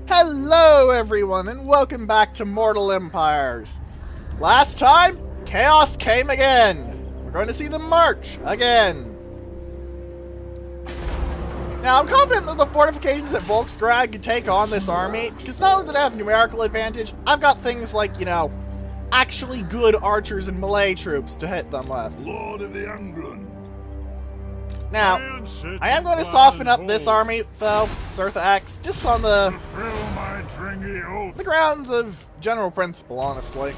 Hello everyone and welcome back to Mortal Empires. Last time, chaos came again. We're going to see them march again. Now I'm confident that the fortifications at Volksgrad could take on this army, because not only did I have numerical advantage, I've got things like, you know, actually good archers and melee troops to hit them with. Lord of the Angrund. Now, I am going to soften up this army, though, Cirtha X, just on the grounds of general principle, honestly.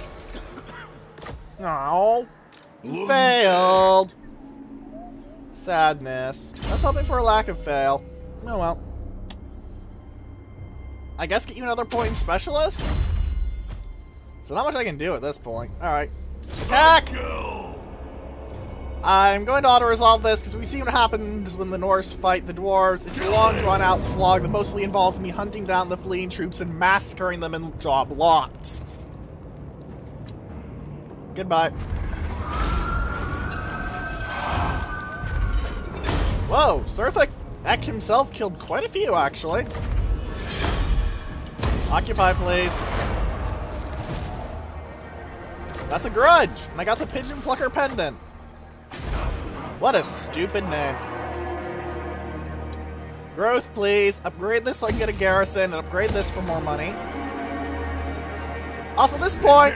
Oh, you failed. Sadness. I was hoping for a lack of fail. Oh well. I guess get you another point in specialist? So not much I can do at this point. Alright. Attack! I'm going to auto-resolve this because we see what happens when the Norse fight the dwarves. It's a long, drawn-out slog that mostly involves me hunting down the fleeing troops and massacring them in job lots. Goodbye. Whoa, Cirtha Ek himself killed quite a few, actually. Occupy, please. That's a grudge, and I got the Pigeon Plucker Pendant. What a stupid name. Growth, please. Upgrade this so I can get a garrison, and upgrade this for more money. Also, at this point,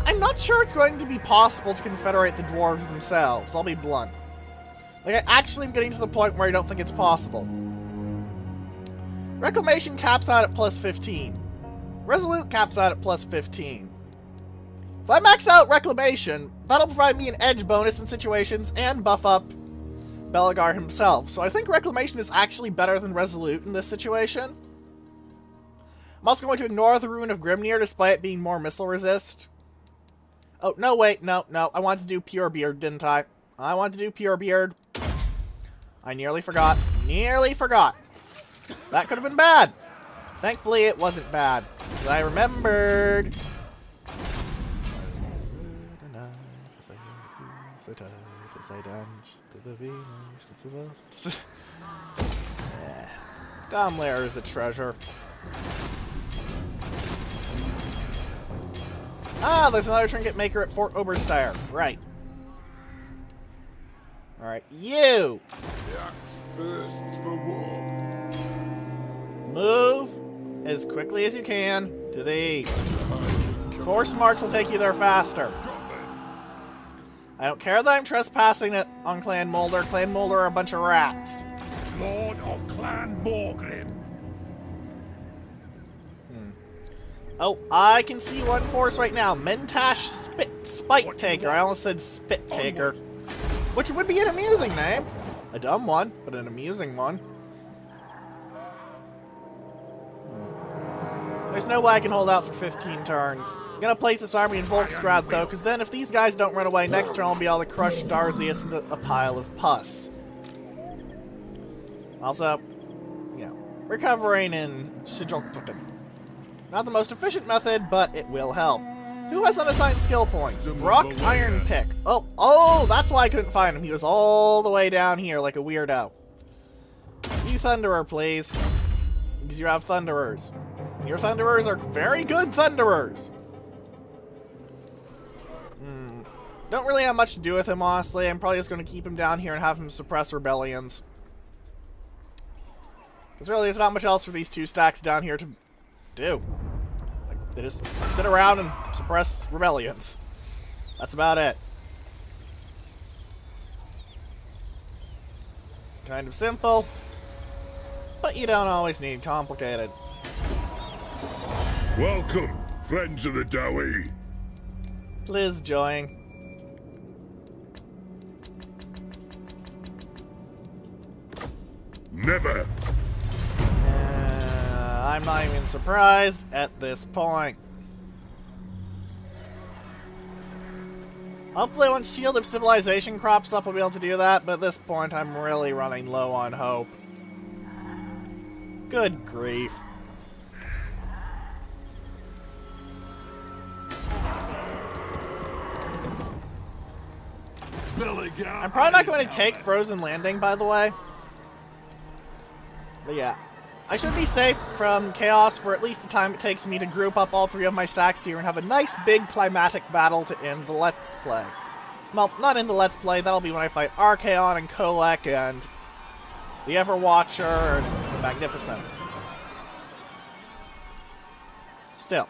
I'm not sure it's going to be possible to confederate the dwarves themselves. I'll be blunt. Like, I actually am getting to the point where I don't think it's possible. Reclamation caps out at plus 15. Resolute caps out at plus 15. If I max out Reclamation, that'll provide me an edge bonus in situations and buff up Belegar himself. So I think Reclamation is actually better than Resolute in this situation. I'm also going to ignore the Ruin of Grimnir despite it being more missile resist. Oh, no, wait, no. I wanted to do Pure Beard, didn't I? I wanted to do Pure Beard. I nearly forgot. That could have been bad. Thankfully, it wasn't bad. But I remembered. Domlair is a treasure. Ah, there's another trinket maker at Fort Obersteyr. Right. Alright, you! Move as quickly as you can to the east. Force march will take you there faster. I don't care that I'm trespassing it on Clan Moulder. Clan Moulder are a bunch of rats. Lord of Clan Borgrim. Oh, I can see one force right now. Mentash Spite Taker. I almost said Spit Taker. Which would be an amusing name. A dumb one, but an amusing one. There's no way I can hold out for 15 turns. I'm gonna place this army in Volksgrad though, because then if these guys don't run away next turn, I'll be able to crush Darzius into a pile of pus. Also, you know, recovering in Shaggoth. Not the most efficient method, but it will help. Who has unassigned skill points? Brock Iron Pick. Oh, that's why I couldn't find him. He was all the way down here like a weirdo. You Thunderer, please. Because you have Thunderers. Your Thunderers are very good Thunderers. Don't really have much to do with him, honestly. I'm probably just going to keep him down here and have him suppress rebellions. Because really, there's not much else for these two stacks down here to do. Like, they just sit around and suppress rebellions. That's about it. Kind of simple, but you don't always need complicated. Welcome, friends of the Dowie. Please join. Never. I'm not even surprised at this point. Hopefully once Shield of Civilization crops up, I'll be able to do that, but at this point I'm really running low on hope. Good grief. I'm probably not going to take Frozen Landing, by the way. But yeah. I should be safe from chaos for at least the time it takes me to group up all three of my stacks here and have a nice big climatic battle to end the Let's Play. Well, not in the Let's Play, that'll be when I fight Archaon and Kolek and the Everwatcher and the Magnificent. Still.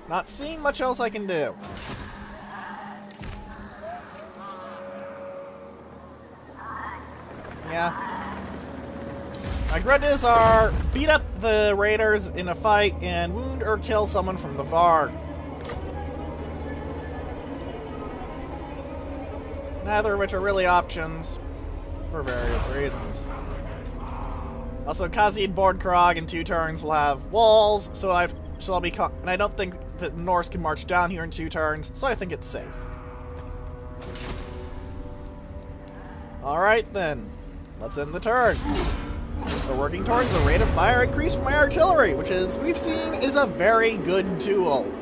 Not seeing much else I can do. Yeah. My grudges are beat up the raiders in a fight and wound or kill someone from the Varg. Neither of which are really options for various reasons. Also, Khazid Bordkrog in 2 turns will have walls, so I'll be and I don't think that Norse can march down here in 2 turns, so I think it's safe. Alright then. Let's end the turn. We're working towards a rate of fire increase for my artillery, which, as we've seen, is a very good tool.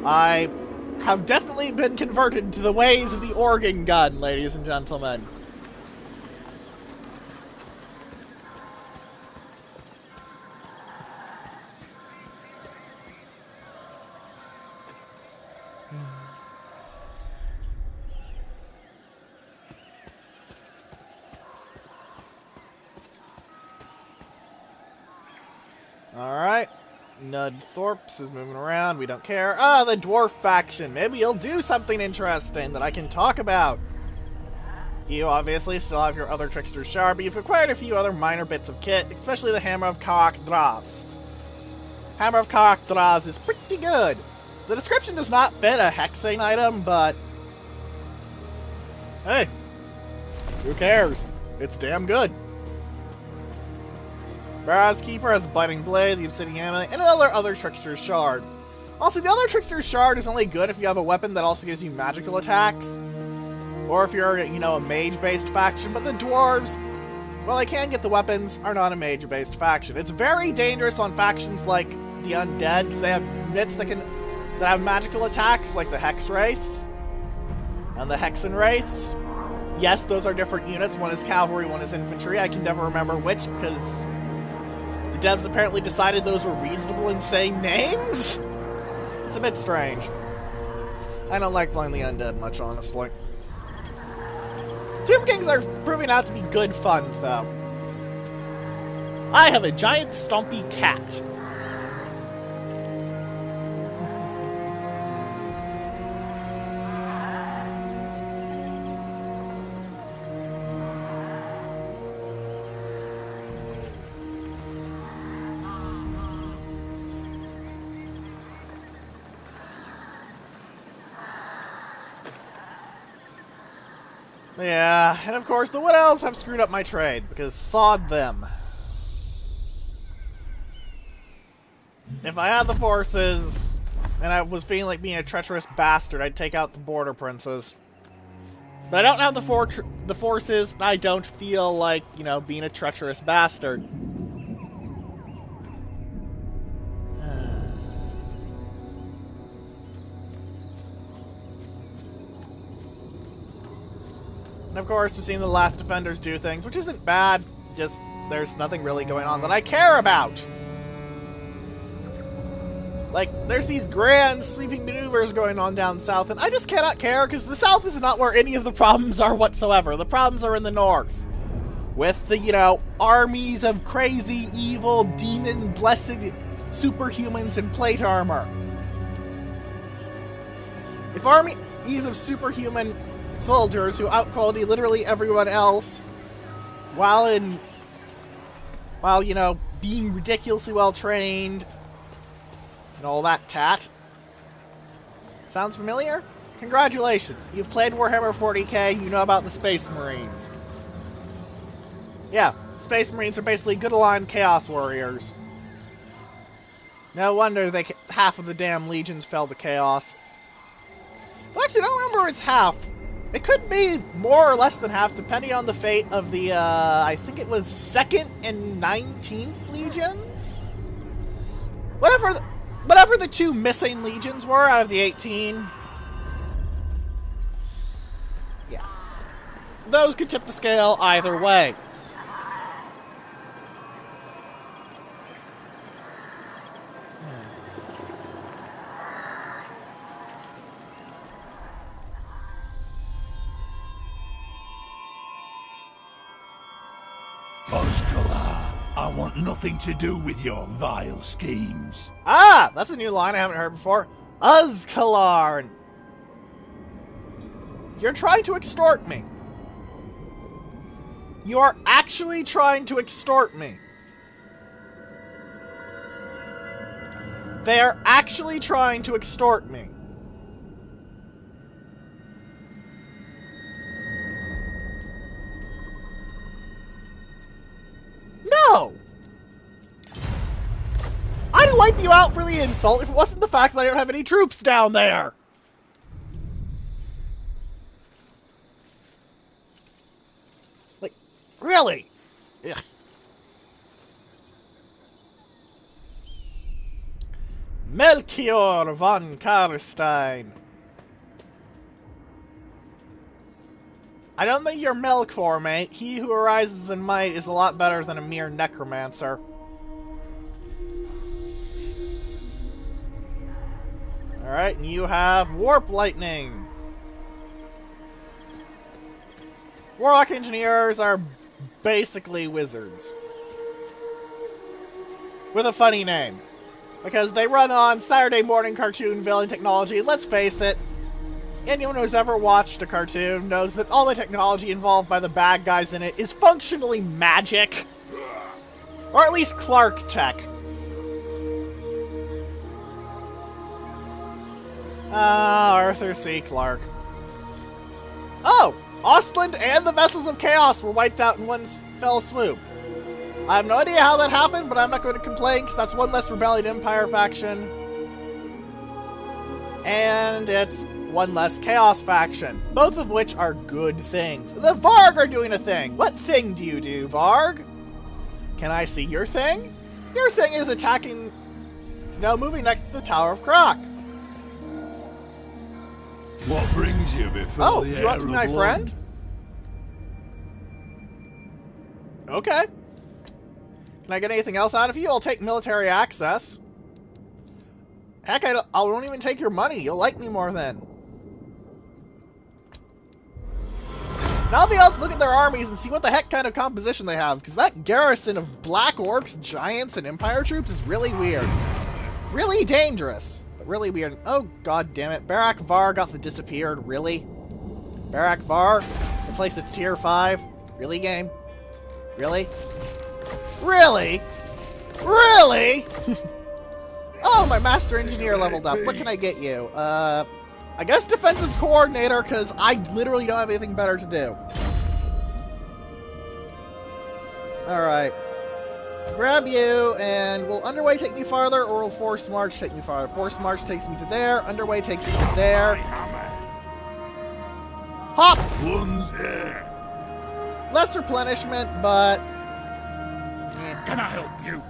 I have definitely been converted to the ways of the organ gun, ladies and gentlemen. Alright. Nud Thorps is moving around. We don't care. Ah, the dwarf faction. Maybe you'll do something interesting that I can talk about. You obviously still have your other Trickster Shard, but you've acquired a few other minor bits of kit, especially the Hammer of Kak-Dras. Hammer of Kak-Dras is pretty good. The description does not fit a hexane item, but hey, who cares? It's damn good. Barrow's Keeper has a Biting Blade, the Obsidian Amulet, and another other Trickster's Shard. Also, the other Trickster's Shard is only good if you have a weapon that also gives you magical attacks. Or if you're, you know, a mage-based faction, but the dwarves, well, they can get the weapons, are not a mage-based faction. It's very dangerous on factions like the Undead, because they have units that have magical attacks, like the Hex Wraiths and the Hexen Wraiths. Yes, those are different units. One is cavalry, one is infantry. I can never remember which, because the devs apparently decided those were reasonable and saying names? It's a bit strange. I don't like playing the Undead much, honestly. Tomb Kings are proving out to be good fun, though. I have a giant stumpy cat. Yeah, and of course the Wood Elves have screwed up my trade, because sod them. If I had the forces, and I was feeling like being a treacherous bastard, I'd take out the Border Princes. But I don't have the forces, and I don't feel like, you know, being a treacherous bastard. And of course, we've seen the Last Defenders do things, which isn't bad, just there's nothing really going on that I care about. Like, there's these grand sweeping maneuvers going on down south, and I just cannot care, because the south is not where any of the problems are whatsoever. The problems are in the north. With the, you know, armies of crazy, evil, demon-blessed superhumans in plate armor. If armies of superhuman soldiers who out-quality literally everyone else while, you know, being ridiculously well-trained and all that tat. Sounds familiar? Congratulations, you've played Warhammer 40k, you know about the Space Marines. Yeah, Space Marines are basically good aligned Chaos Warriors. No wonder half of the damn legions fell to Chaos. But actually, I don't remember it's half. It could be more or less than half, depending on the fate of the, I think it was 2nd and 19th Legions? Whatever the 2 missing Legions were out of the 18. Yeah. those could tip the scale either way. I want nothing to do with your vile schemes. Ah, that's a new line I haven't heard before. Uzkalar. You're trying to extort me. You are actually trying to extort me. They are actually trying to extort me. No! I'd wipe you out for the insult if it wasn't the fact that I don't have any troops down there. Like, really? Ugh. Melchior von Karstein. I don't think you're Melkor, mate. He who arises in might is a lot better than a mere necromancer. Alright, and you have Warp Lightning. Warlock Engineers are basically wizards. With a funny name. Because they run on Saturday morning cartoon villain technology, and let's face it, anyone who's ever watched a cartoon knows that all the technology involved by the bad guys in it is functionally magic. Or at least Clark tech. Arthur C. Clarke. Oh! Ostland and the Vessels of Chaos were wiped out in one fell swoop. I have no idea how that happened, but I'm not going to complain, because that's one less Rebellion Empire faction. And it's one less Chaos faction, both of which are good things. The Varg are doing a thing. What thing do you do, Varg? Can I see your thing? Your thing is attacking... No, moving next to the Tower of Croc. What brings you before the do you want to be my friend? Okay. Can I get anything else out of you? I'll take military access. Heck, I won't even take your money. You'll like me more then. Now I'll be able to look at their armies and see what the heck kind of composition they have, because that garrison of black orcs, giants, and empire troops is really weird. Really dangerous, but really weird. Oh, god damn it. Barak Var got the disappeared. Really? Barak Var? The place that's tier 5? Really, game? Really? Really? Really? Oh, my master engineer leveled up. What can I get you? I guess defensive coordinator, because I literally don't have anything better to do. Alright. Grab you, and will Underway take me farther, or will Force March take me farther? Force March takes me to there, Underway takes me to there. Hop! One's air. Less replenishment, but... Can I help you?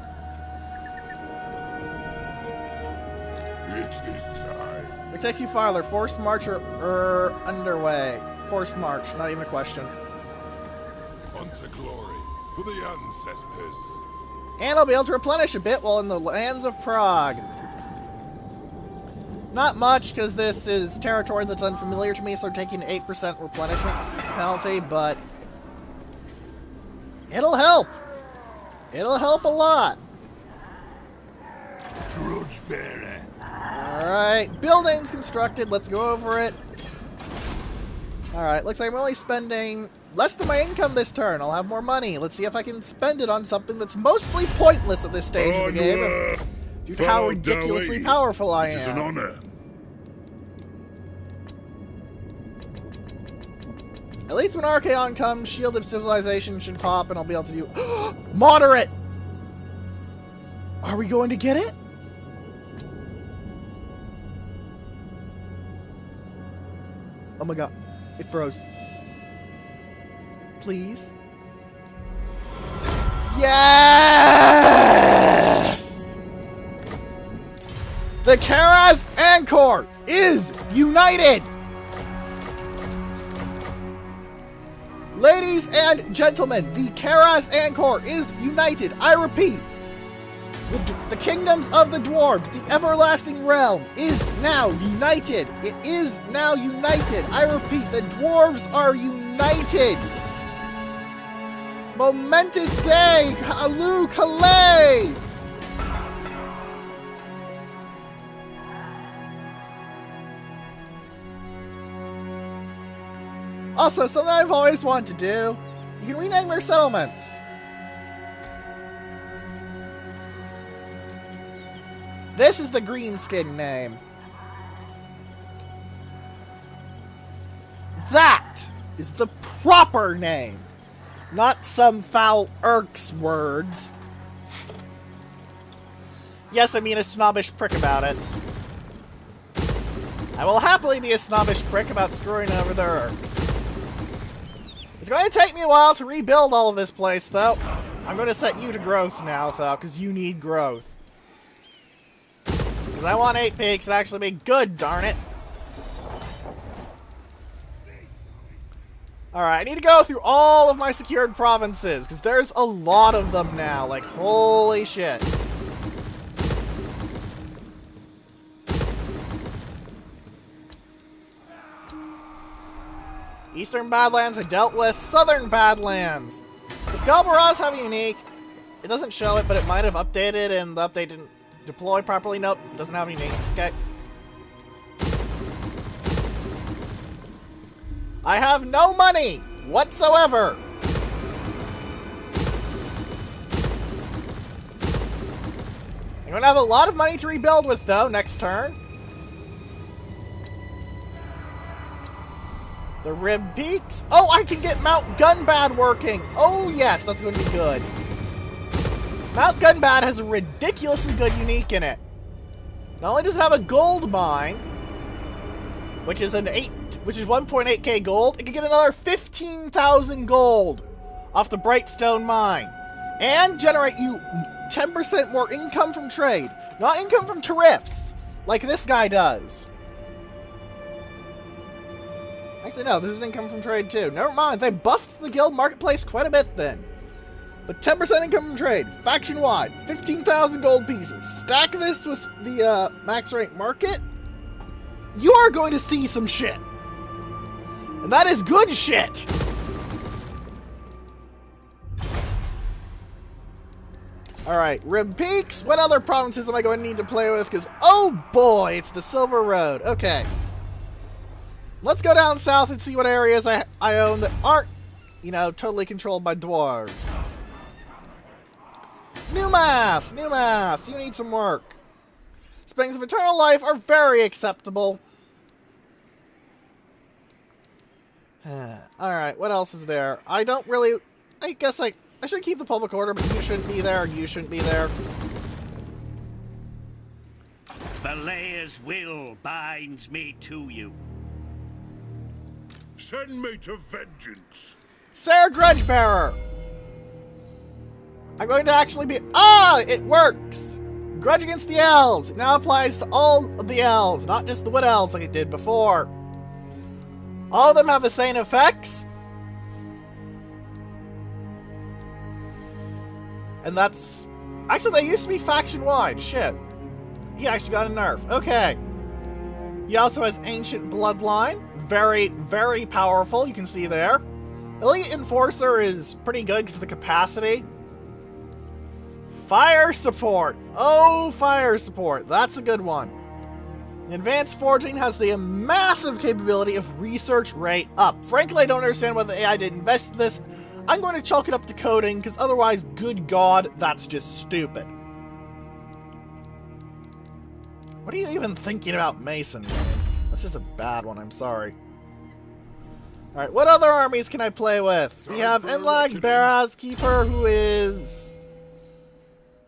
It is time. It takes you farther. Force March or Underway? Force March, not even a question. Unto glory for the ancestors. And I'll be able to replenish a bit while in the lands of Prague. Not much, because this is territory that's unfamiliar to me, so I'm taking an 8% replenishment penalty, but... it'll help. It'll help a lot. Grudge bearer. Alright, buildings constructed, let's go over it. Alright, looks like I'm only spending less than my income this turn. I'll have more money. Let's see if I can spend it on something that's mostly pointless at this stage of the game. Due to how ridiculously powerful I am. It is an honor. At least when Archaon comes, Shield of Civilization should pop and I'll be able to do... Moderate! Are we going to get it? Oh my god. It froze. Please? Yes! The Karaz Angkor is united! Ladies and gentlemen, the Karaz Angkor is united. I repeat, the kingdoms of the dwarves, the everlasting realm, is now united. It is now united. I repeat, the dwarves are united. Momentous day, Alu Kalay! Also, something I've always wanted to do, you can rename your settlements. This is the greenskin name. That is the proper name. Not some foul Irks words. Yes, I mean a snobbish prick about it. I will happily be a snobbish prick about screwing over the Irks. It's going to take me a while to rebuild all of this place, though. I'm going to set you to growth now, though, because you need growth. Because I want 8 peaks to actually be good, darn it. Alright, I need to go through all of my secured provinces, because there's a lot of them now. Like, holy shit. Eastern Badlands I dealt with. Southern Badlands. Does Galbaraz have a unique? It doesn't show it, but it might have updated and the update didn't deploy properly. Nope, doesn't have a unique. Okay. I have no money whatsoever. I'm going to have a lot of money to rebuild with, though, next turn. The Rib Peaks. Oh, I can get Mount Gunbad working. Oh, yes, that's going to be good. Mount Gunbad has a ridiculously good unique in it. Not only does it have a gold mine, which is 1.8k gold, it can get another 15,000 gold off the Brightstone mine. And generate you 10% more income from trade. Not income from tariffs, like this guy does. Actually, no, this is income from trade, too. Never mind, they buffed the guild marketplace quite a bit, then. But 10% income from trade, faction-wide, 15,000 gold pieces. Stack this with the max rank market, you are going to see some shit. And that is good shit. Alright, Rib Peaks. What other provinces am I going to need to play with? Because, oh boy, it's the Silver Road. Okay. Let's go down south and see what areas I own that aren't, you know, totally controlled by dwarves. New Mass! New Mass! You need some work. Springs of Eternal Life are very acceptable. Alright, what else is there? I guess I should keep the public order, but you shouldn't be there, you shouldn't be there. Balaya's will binds me to you. Send me to vengeance. Sarah Grudgebearer! I'm going to actually be... Ah! It works! Grudge against the elves. It now applies to all of the elves, not just the wood elves like it did before. All of them have the same effects. And that's... Actually, they used to be faction-wide. Shit. He actually got a nerf. Okay. He also has Ancient Bloodline. Very, very powerful. You can see there. Elite Enforcer is pretty good because of the capacity. Fire Support. Oh, Fire Support. That's a good one. Advanced Forging has the massive capability of research rate up. Frankly, I don't understand why the AI didn't invest in this. I'm going to chalk it up to coding, because otherwise, good God, that's just stupid. What are you even thinking about Mason? That's just a bad one, I'm sorry. Alright, what other armies can I play with? We have Enlag Baraz Keeper, who is...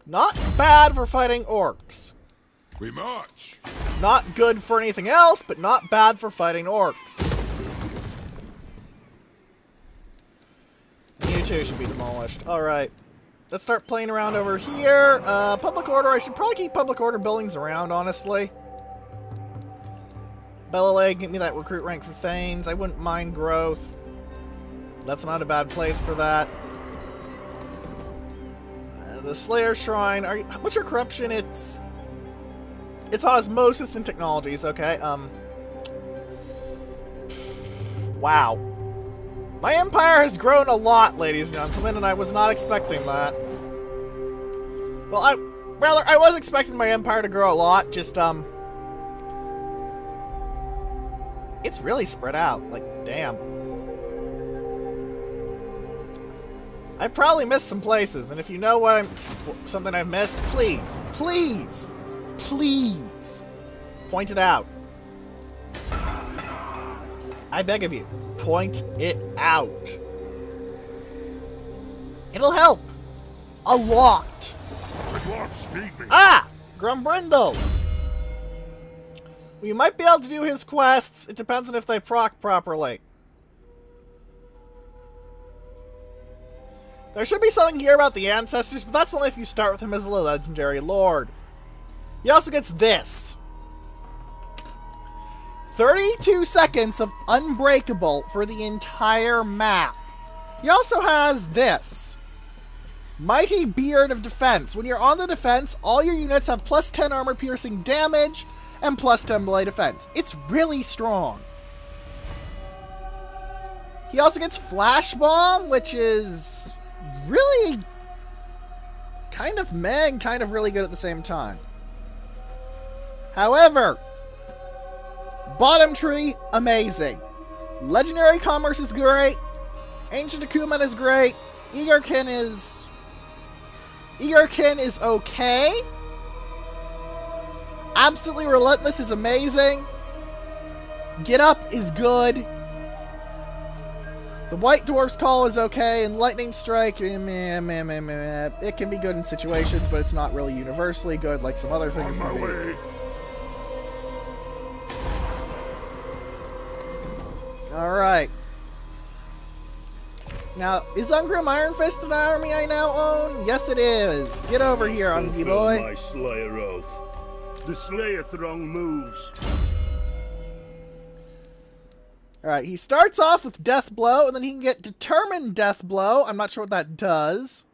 not bad for fighting orcs. We march. Not good for anything else, but not bad for fighting orcs. You two should be demolished. Alright. Let's start playing around over here. Public order. I should probably keep public order buildings around, honestly. Bellaleg, get me that recruit rank for Thanes. I wouldn't mind growth. That's not a bad place for that. The Slayer Shrine. What's your corruption? It's osmosis and technologies. Okay. Wow. My empire has grown a lot, ladies and gentlemen, and I was not expecting that. Well, I was expecting my empire to grow a lot. Just it's really spread out. Like, damn. I probably missed some places, and if you know something I've missed, please, please, please, point it out. I beg of you, point it out. It'll help a lot. The dwarfs need me. Ah, Grumbrindle. We might be able to do his quests. It depends on if they proc properly. There should be something here about the ancestors, but that's only if you start with him as a legendary lord. He also gets this. 32 seconds of unbreakable for the entire map. He also has this. Mighty Beard of Defense. When you're on the defense, all your units have plus 10 armor piercing damage and plus 10 melee defense. It's really strong. He also gets Flash Bomb, which is really kind of meh and kind of really good at the same time. However, Bottom Tree, amazing. Legendary Commerce is great. Ancient Akumen is great. Eagerkin is okay. Absolutely Relentless is amazing. Get Up is good. The White Dwarf's Call is okay, and Lightning Strike, it can be good in situations, but it's not really universally good like some other things can be. Alright. Now, is Ungrim Iron Fist an army I now own? Yes, it is. Get over here, Ungy boy. My Slayer oath. The Slayer throng moves. Alright, he starts off with Death Blow, and then he can get Determined Death Blow. I'm not sure what that does.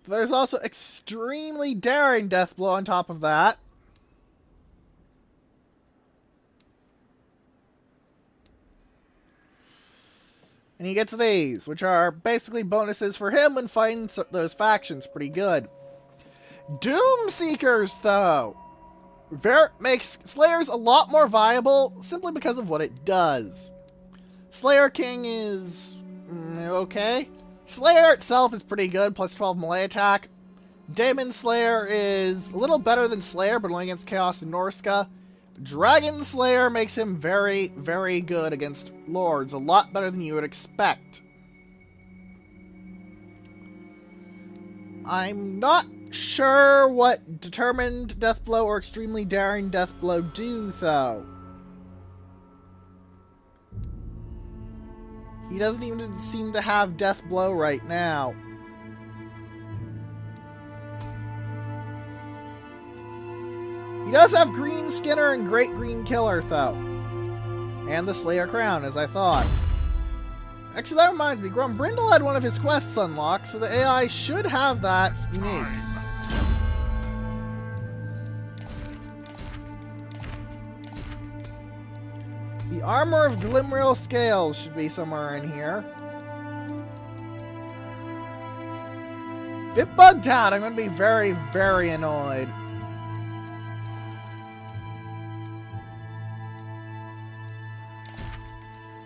There's also Extremely Daring Death Blow on top of that. And he gets these, which are basically bonuses for him when fighting those factions. Pretty good. Doom Seekers, though. Makes Slayers a lot more viable simply because of what it does. Slayer King is okay. Slayer itself is pretty good, plus 12 melee attack. Daemon Slayer is a little better than Slayer, but only against Chaos and Norska. Dragon Slayer makes him very, very good against Lords. A lot better than you would expect. I'm not sure what Determined Death Blow or Extremely Daring Death Blow do, though. He doesn't even seem to have Death Blow right now. He does have Green Skinner and Great Green Killer, though. And the Slayer Crown, as I thought. Actually, that reminds me, Grumbrindle had one of his quests unlocked, so the AI should have that unique. The Armor of Glimmeril Scales should be somewhere in here. If it bugged out, I'm going to be very, very annoyed.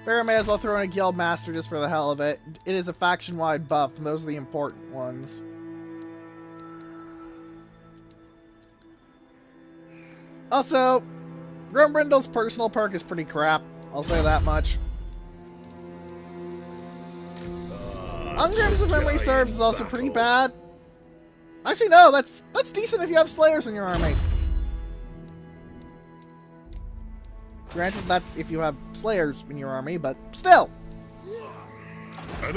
Fair may as well throw in a Guild Master just for the hell of it. It is a faction-wide buff, and those are the important ones. Also, Grumbrindle's personal perk is pretty crap. I'll say that much. Angrund, if memory serves, is also pretty bad. Actually, no, that's decent if you have Slayers in your army. Granted, that's if you have Slayers in your army, but still. And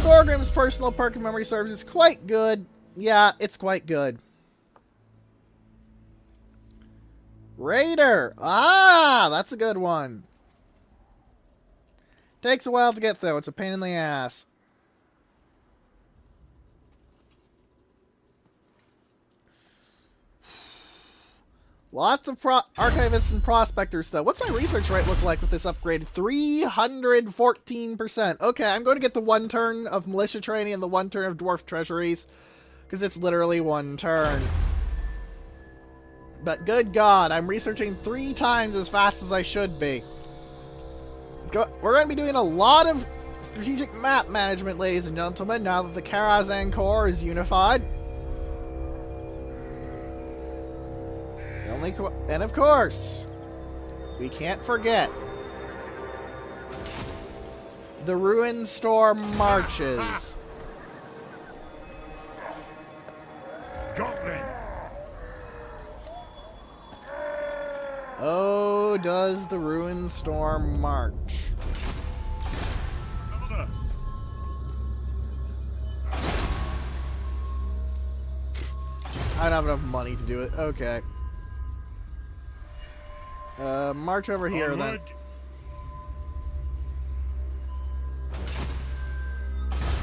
Thorgrim's personal perk of memory serves is quite good. Yeah, it's quite good. Raider. Ah, that's a good one. Takes a while to get though. It's a pain in the ass. Lots of archivists and prospectors, though. What's my research rate look like with this upgrade? 314%. Okay, I'm going to get the 1 turn of militia training and the 1 turn of dwarf treasuries, because it's literally 1 turn. But good God, I'm researching 3 times as fast as I should be. Let's go. We're going to be doing a lot of strategic map management, ladies and gentlemen, now that the Karazhan Corps is unified. And of course, we can't forget the Ruin Storm marches. Goblin. Oh, does the Ruin Storm march? I don't have enough money to do it. Okay. March over here then.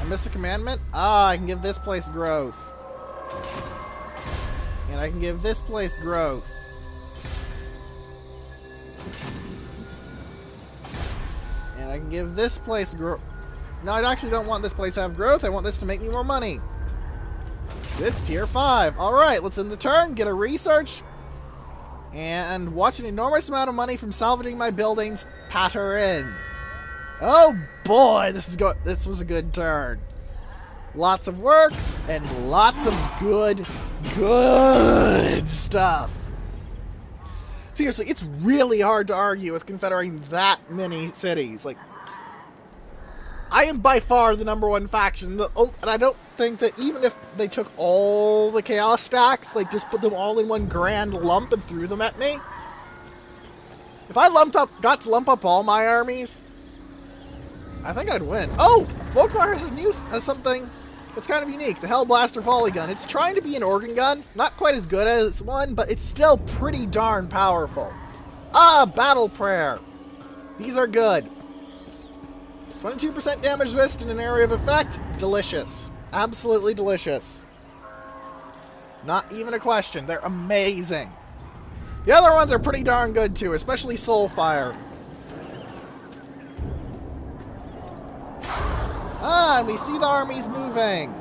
I missed a commandment? Ah, I can give this place growth. And I can give this place growth. And I can give this place growth. No, I actually don't want this place to have growth. I want this to make me more money. It's tier 5. Alright, let's end the turn, get a research, and watch an enormous amount of money from salvaging my buildings patter in. Oh boy, this was a good turn. Lots of work and lots of good stuff. Seriously, it's really hard to argue with confederating that many cities. Like, I am by far the #1 faction, and I don't think that even if they took all the chaos stacks, like just put them all in one grand lump and threw them at me, if I got to lump up all my armies, I think I'd win. Oh, Volkmar has something that's kind of unique, the Hellblaster Volley Gun. It's trying to be an organ gun, not quite as good as one, but it's still pretty darn powerful. Ah, Battle Prayer. These are good. 22% damage resist in an area of effect. Delicious. Absolutely delicious. Not even a question. They're amazing. The other ones are pretty darn good too, especially Soulfire. Ah, and we see the armies moving.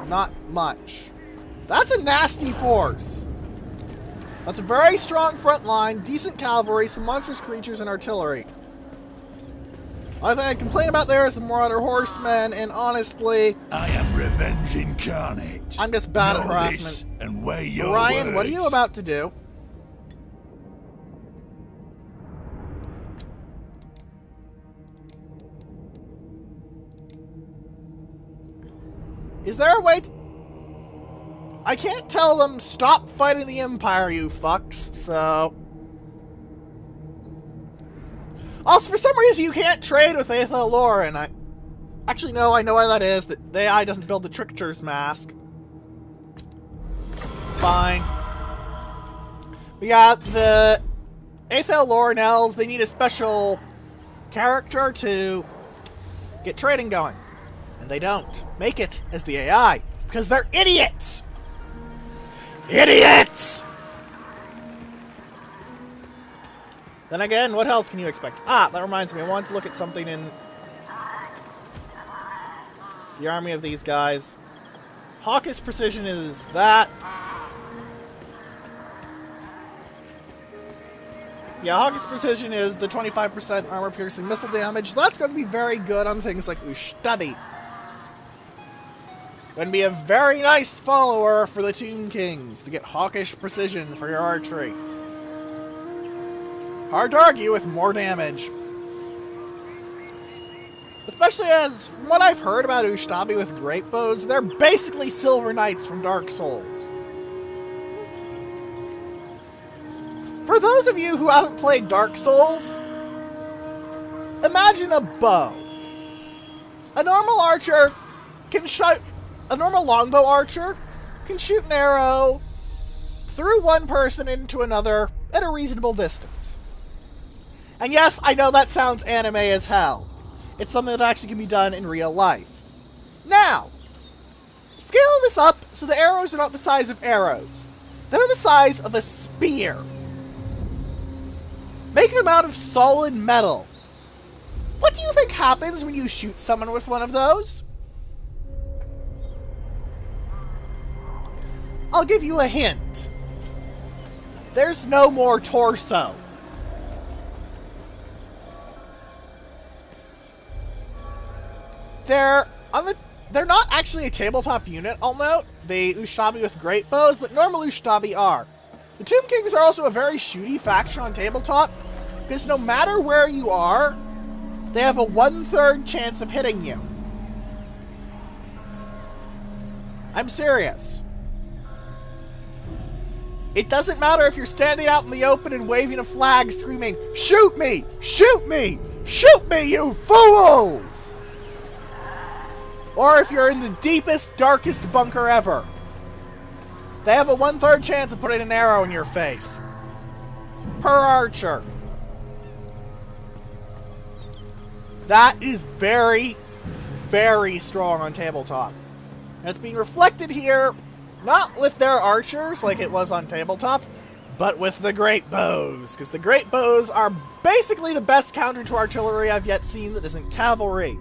Not much. That's a nasty force. That's a very strong front line, decent cavalry, some monstrous creatures, and artillery. Only thing I complain about there is the Marauder Horsemen, and honestly, I am revenge incarnate. I'm just bad at Know harassment. this and weigh your Ryan, what are you words. about to do? Is there a way to... I can't tell them, stop fighting the Empire, you fucks, so... Also, for some reason, you can't trade with Aethel Lore, and I... Actually, no, I know why that is. The AI doesn't build the Trickster's Mask. Fine. But yeah, the Aethel Lore and Elves, they need a special character to get trading going. And they don't make it as the AI, because they're idiots! Idiots! Then again, what else can you expect? Ah, that reminds me, I wanted to look at something in the army of these guys. Hawkish Precision is that. Yeah, Hawkish Precision is the 25% armor-piercing missile damage. That's going to be very good on things like Ustabi. Going to be a very nice follower for the Tomb Kings to get Hawkish Precision for your archery. Hard to argue with more damage. Especially as, from what I've heard about Ustabi with great bows, they're basically Silver Knights from Dark Souls. For those of you who haven't played Dark Souls, imagine a bow. A normal archer can shoot... A normal longbow archer can shoot an arrow through one person into another at a reasonable distance. And yes, I know that sounds anime as hell. It's something that actually can be done in real life. Now, scale this up so the arrows are not the size of arrows. They're the size of a spear. Make them out of solid metal. What do you think happens when you shoot someone with one of those? I'll give you a hint. There's no more torso. They're not actually a tabletop unit, I'll note. They Ustabi with great bows, but normal Ustabi are. The Tomb Kings are also a very shooty faction on tabletop, because no matter where you are, they have a 1/3 chance of hitting you. I'm serious. It doesn't matter if you're standing out in the open and waving a flag screaming, "Shoot me! Shoot me! Shoot me, you fools!" Or if you're in the deepest, darkest bunker ever. They have a 1/3 chance of putting an arrow in your face. Per archer. That is very, very strong on tabletop. And it's being reflected here, not with their archers like it was on tabletop, but with the great bows. Because the great bows are basically the best counter to artillery I've yet seen that isn't cavalry.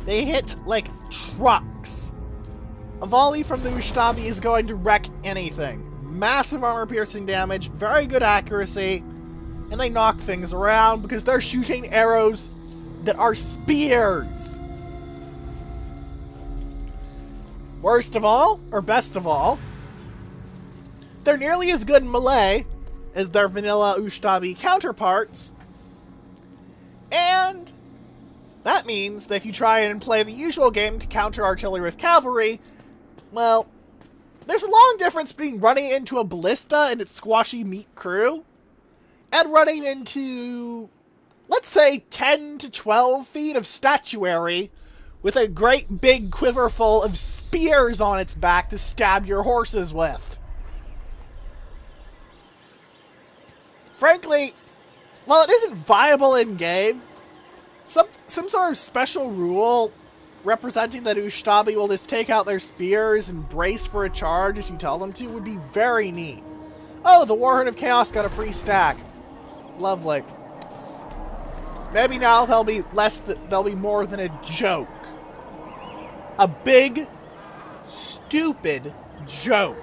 They hit like trucks. A volley from the Ustabi is going to wreck anything. Massive armor-piercing damage, very good accuracy, and they knock things around because they're shooting arrows that are spears. Worst of all, or best of all, they're nearly as good in melee as their vanilla Ustabi counterparts, and that means that if you try and play the usual game to counter artillery with cavalry, well, there's a long difference between running into a ballista and its squashy meat crew and running into, let's say, 10 to 12 feet of statuary with a great big quiver full of spears on its back to stab your horses with. Frankly, while it isn't viable in-game, some sort of special rule representing that Ustabi will just take out their spears and brace for a charge if you tell them to would be very neat. Oh, the Warhood of Chaos got a free stack. Lovely. Maybe now they'll be more than a joke. A big, stupid joke.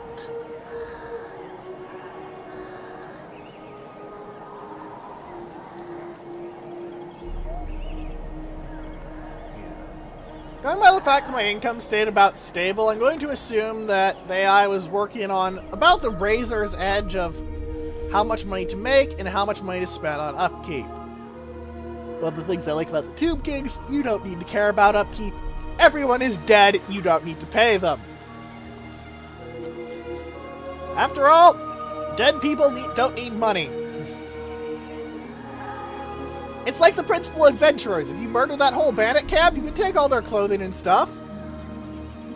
Going by the fact that my income stayed about stable, I'm going to assume that the AI was working on about the razor's edge of how much money to make and how much money to spend on upkeep. One of the things I like about the Tomb Kings, you don't need to care about upkeep. Everyone is dead, you don't need to pay them. After all, dead people don't need money. It's like the principal adventurers. If you murder that whole bandit camp, you can take all their clothing and stuff.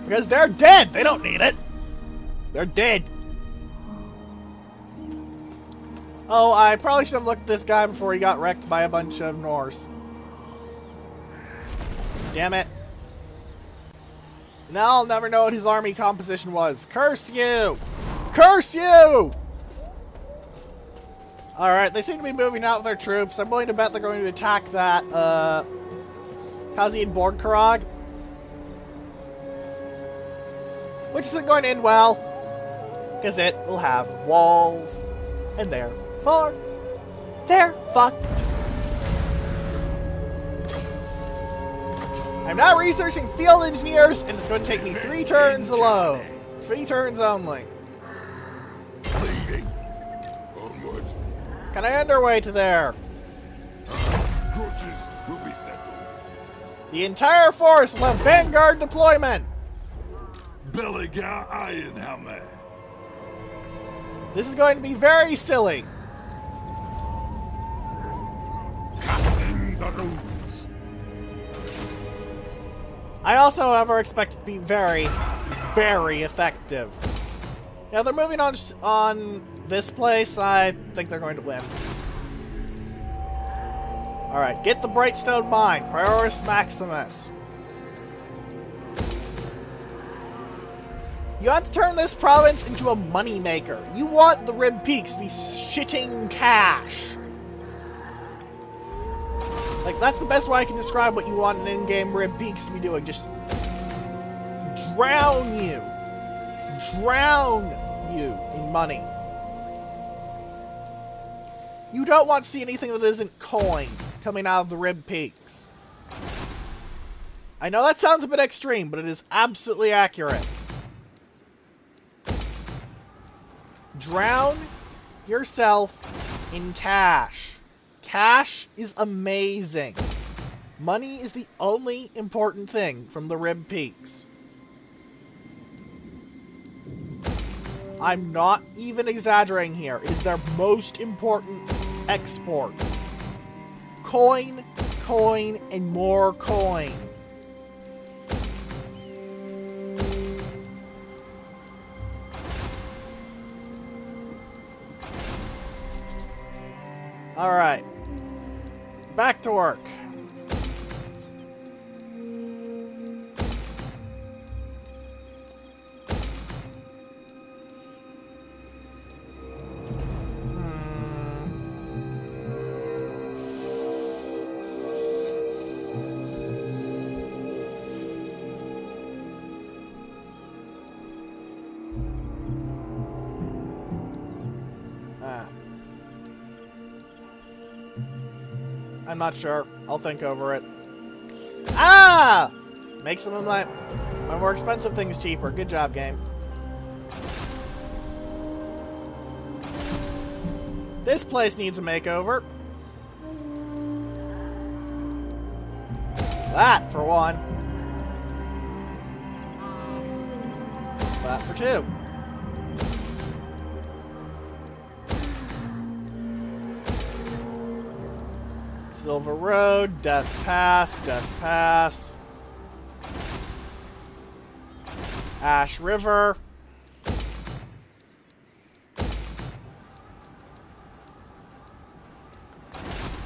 Because they're dead. They don't need it. They're dead. Oh, I probably should have looked at this guy before he got wrecked by a bunch of Norse. Damn it. Now I'll never know what his army composition was. Curse you! Curse you! Alright, they seem to be moving out with their troops. I'm willing to bet they're going to attack that, Kazi and Borgkarag. Which isn't going to end well, because it will have walls, and therefore, they're fucked. I'm now researching field engineers, and it's going to take me 3 turns alone. 3 turns only. Can I end our way to there? Grudges will be settled. The entire force will have vanguard deployment. Belligar Ironhammer. This is going to be very silly. Casting the rules. I also, however, expect it to be very, very effective. Now they're moving on this place. I think they're going to win. Alright, get the Brightstone Mine. Prioris Maximus. You have to turn this province into a moneymaker. You want the Rib Peaks to be shitting cash. Like, that's the best way I can describe what you want an in-game Rib Peaks to be doing. Just drown you. Drown you in money. You don't want to see anything that isn't coin coming out of the Rib Peaks. I know that sounds a bit extreme, but it is absolutely accurate. Drown yourself in cash. Cash is amazing. Money is the only important thing from the Rib Peaks. I'm not even exaggerating here. It is their most important export. Coin, coin, and more coin. Alright. Back to work. I'm not sure. I'll think over it. Ah! Make some of my more expensive things cheaper. Good job, game. This place needs a makeover. That for one. That for two. Silver Road, Death Pass, Death Pass. Ash River.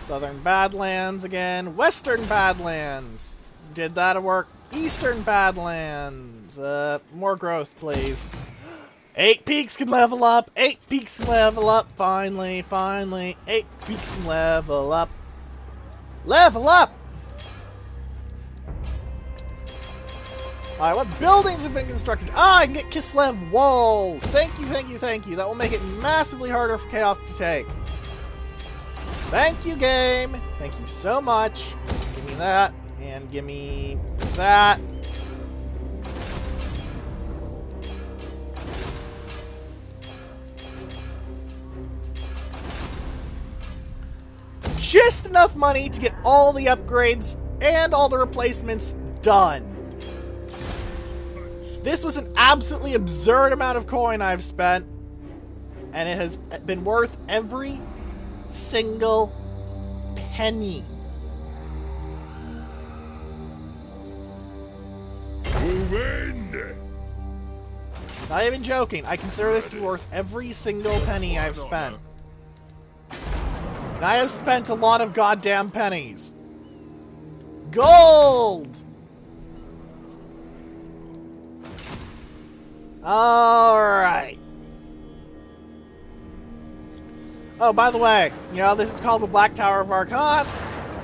Southern Badlands again. Western Badlands. Did that work? Eastern Badlands. More growth, please. 8 peaks can level up. 8 peaks can level up. Finally, finally. 8 peaks can level up. Level up! Alright, what buildings have been constructed? Ah, I can get Kislev walls! Thank you, thank you, thank you. That will make it massively harder for Chaos to take. Thank you, game! Thank you so much. Give me that, and give me that. Just enough money to get all the upgrades and all the replacements done. This was an absolutely absurd amount of coin I've spent, and it has been worth every single penny. Move in. Not even joking. I consider this to be worth every single penny I've spent. And I have spent a lot of goddamn pennies. Gold! Alright. Oh, by the way, you know, this is called the Black Tower of Archon.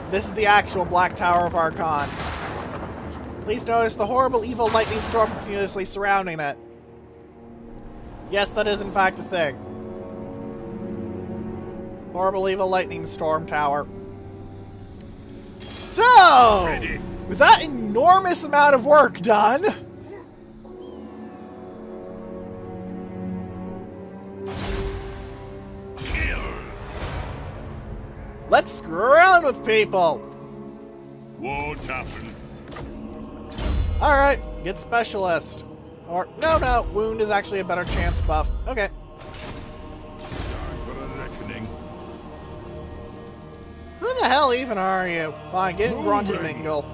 This is the actual Black Tower of Archon. Please notice the horrible evil lightning storm continuously surrounding it. Yes, that is in fact a thing. Horrible evil lightning storm tower. So, with that enormous amount of work done, let's screw around with people. Won't happen. Alright, get specialist. Or, no, wound is actually a better chance buff. Okay. Who the hell even are you? Fine, get in Grunty Mingle.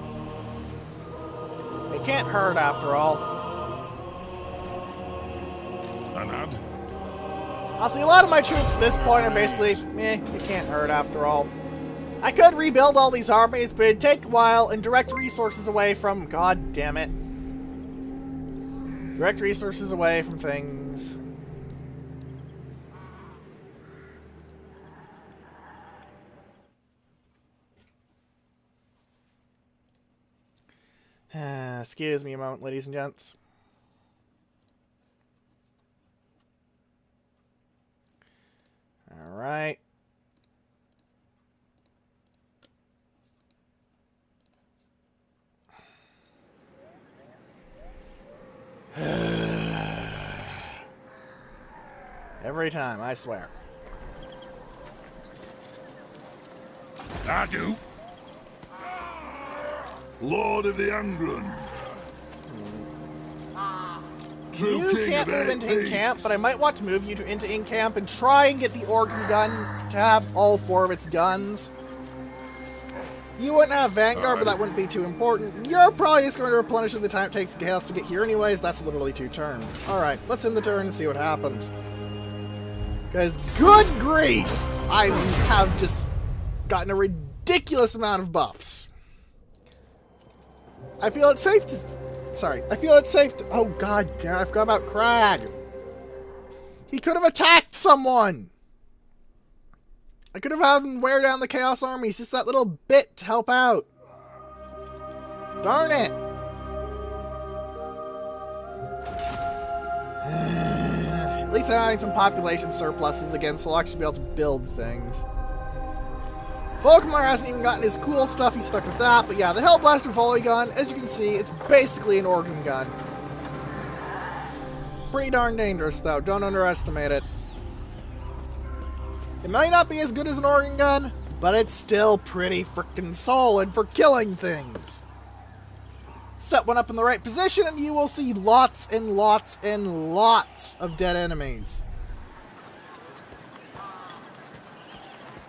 It can't hurt after all. Anad? I'll see, a lot of my troops at this point are basically, it can't hurt after all. I could rebuild all these armies, but it'd take a while and direct resources away from... God damn it. Direct resources away from things. Excuse me a moment, ladies and gents. Alright. Every time, I swear. I do. Lord of the Angrund. You can't move into in-camp, but I might want to move you into in-camp and try and get the organ gun to have all 4 of its guns. You wouldn't have Vanguard, but that wouldn't be too important. You're probably just going to replenish in the time it takes Chaos to get here anyways. That's literally 2 turns. Alright, let's end the turn and see what happens. Because, good grief, I have just gotten a ridiculous amount of buffs. I feel it's safe to... Sorry, I feel it's safe to... Oh, god damn, I forgot about Crag. He could have attacked someone. I could have had him wear down the Chaos armies, just that little bit to help out. Darn it. At least I'm having some population surpluses again, so I'll actually be able to build things. Volkmar hasn't even gotten his cool stuff, he's stuck with that, but yeah, the Hellblaster volley gun, as you can see, it's basically an organ gun. Pretty darn dangerous, though, don't underestimate it. It might not be as good as an organ gun, but it's still pretty frickin' solid for killing things. Set one up in the right position and you will see lots and lots and lots of dead enemies.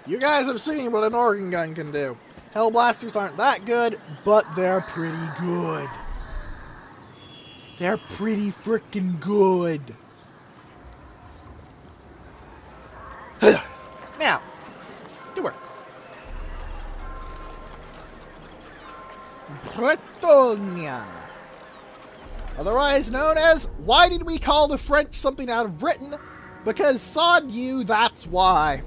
You guys have seen what an organ gun can do. Hellblasters aren't that good, but they're pretty good. They're pretty frickin' good. Now, to work. Bretonia. Otherwise known as, why did we call the French something out of Britain? Because sod you, that's why.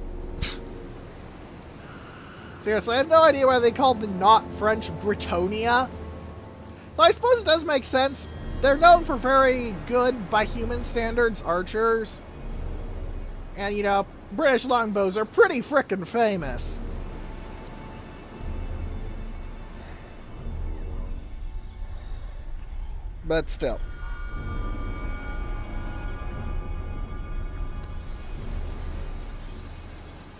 Seriously, I had no idea why they called the not French Bretonia. So I suppose it does make sense. They're known for very good, by human standards, archers. And, you know, British longbows are pretty frickin' famous. But still.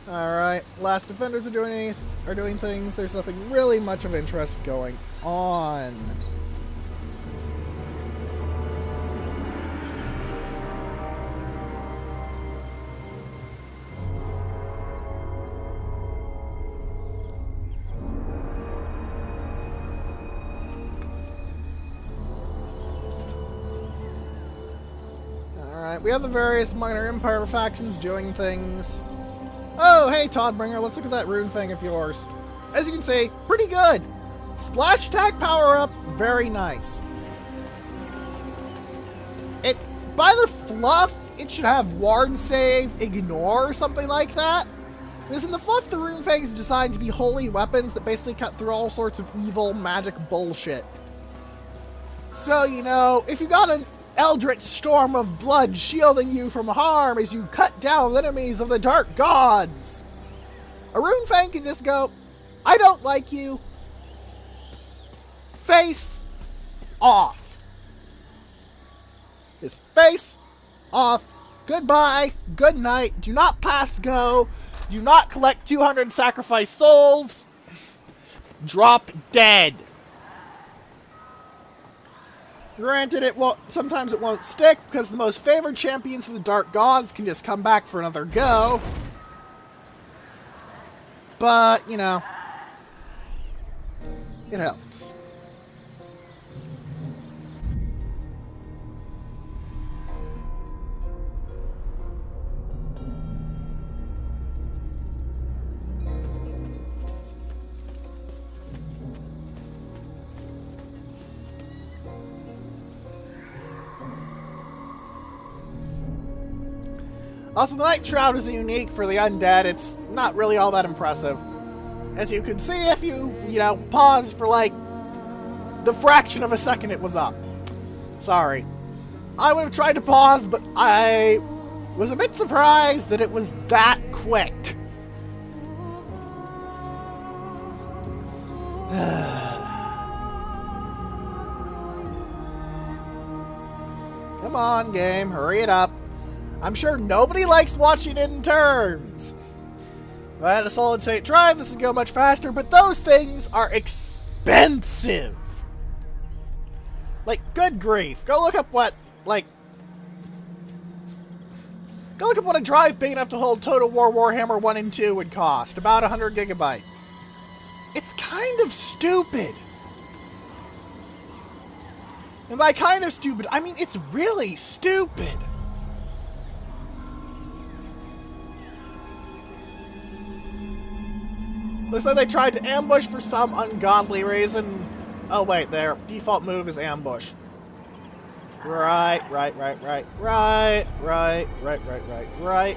Alright, last defenders are doing things. There's nothing really much of interest going on. Alright, we have the various minor Empire factions doing things. Oh, hey, Toddbringer, let's look at that rune thing of yours. As you can see, pretty good. Splash attack power up, very nice. It, by the fluff, it should have ward save, ignore, or something like that. Because in the fluff, the rune fangs are designed to be holy weapons that basically cut through all sorts of evil magic bullshit. So, you know, if you got an eldritch storm of blood shielding you from harm as you cut down enemies of the dark gods, a rune fang can just go, I don't like you. Face off. Just face off. Goodbye. Good night. Do not pass go. Do not collect 200 sacrifice souls. Drop dead. Granted, sometimes it won't stick, because the most favored champions of the Dark Gods can just come back for another go. But, you know, it helps. Also, the Night Shroud is unique for the undead. It's not really all that impressive. As you can see if you pause for like the fraction of a second it was up. Sorry. I would have tried to pause, but I was a bit surprised that it was that quick. Come on, game, hurry it up. I'm sure nobody likes watching it in turns. If I had a solid state drive, this would go much faster, but those things are expensive. Like, good grief. Go look up what a drive big enough to hold Total War Warhammer 1 and 2 would cost. About 100 gigabytes. It's kind of stupid. And by kind of stupid, I mean it's really stupid. Looks like they tried to ambush for some ungodly reason. Oh wait, their default move is ambush. Right.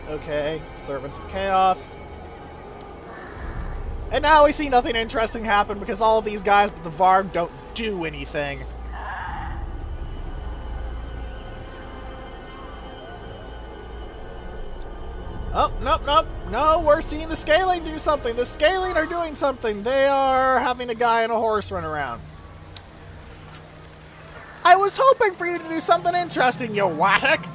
Okay, Servants of Chaos. And now we see nothing interesting happen because all of these guys with the Varg don't do anything. Oh, nope. No, we're seeing the Scaling do something. The Scaling are doing something. They are having a guy and a horse run around. I was hoping for you to do something interesting, you Watic.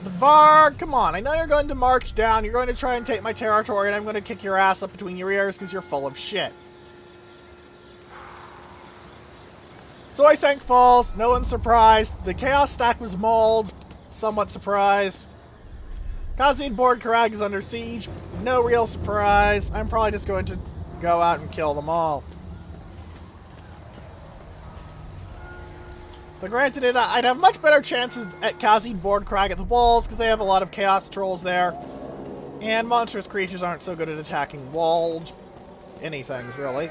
The Varg, come on. I know you're going to march down. You're going to try and take my territory, and I'm going to kick your ass up between your ears because you're full of shit. Soy Sank falls. No one's surprised. The Chaos stack was mauled. Somewhat surprised. Khazid Board Karag is under siege. No real surprise. I'm probably just going to go out and kill them all. But granted, I'd have much better chances at Khazid Board Karag at the walls because they have a lot of Chaos Trolls there. And monstrous creatures aren't so good at attacking walled anythings, really.